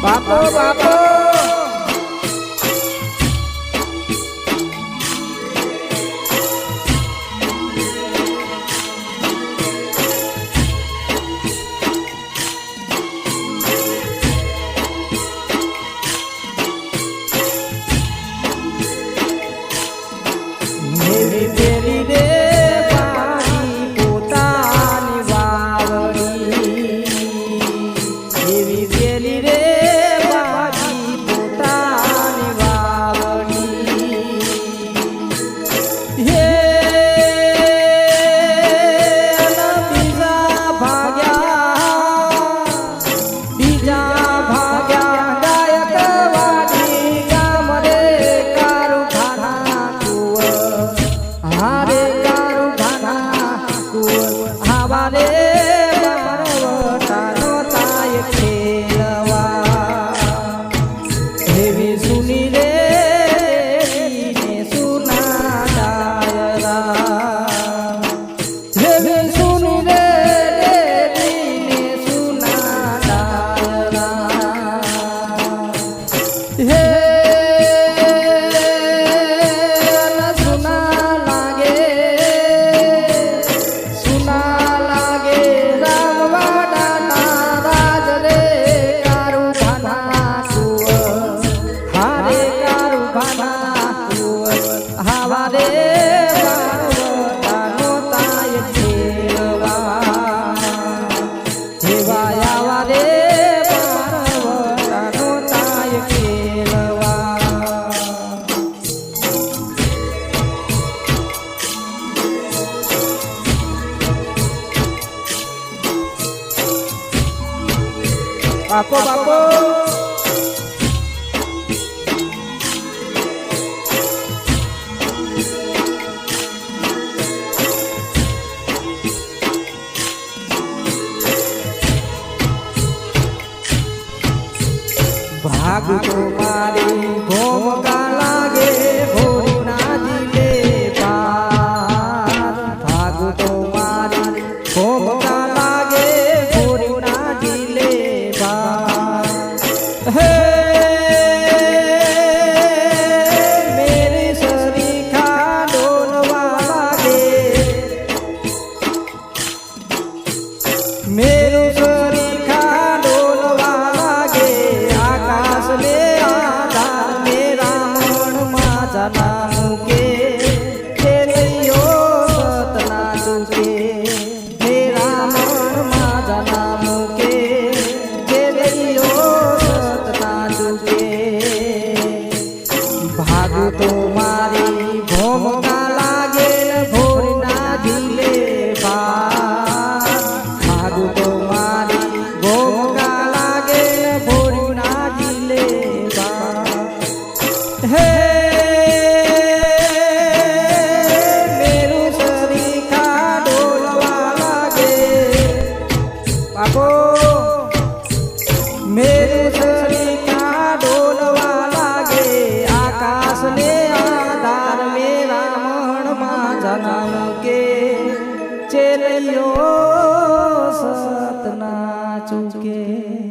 બાપો બાપો બાપો બાપો ભાગ તો મારી ભોમકા લાગે ભોરી ના દિલે પાર ભાગ તો મારી ભોમકા લાગે ભોરી ના દિલે પાર હે મેરી સરીખા ડોલવા લાગે મેરું તો મારી ભોમકા લાગે ભોરી ના દિલે પાર ભાગ તો મારી ભોમકા લાગે ભોરી ના દિલે પાર હે મેરું સરીખા ડોલવા લાગે બાપો મેરું સરીખા ડોલવા લાગે આકાશ ને આધાર મેરા મનમાં જન્મ કે ચેલિયો સત ના ચૂકે।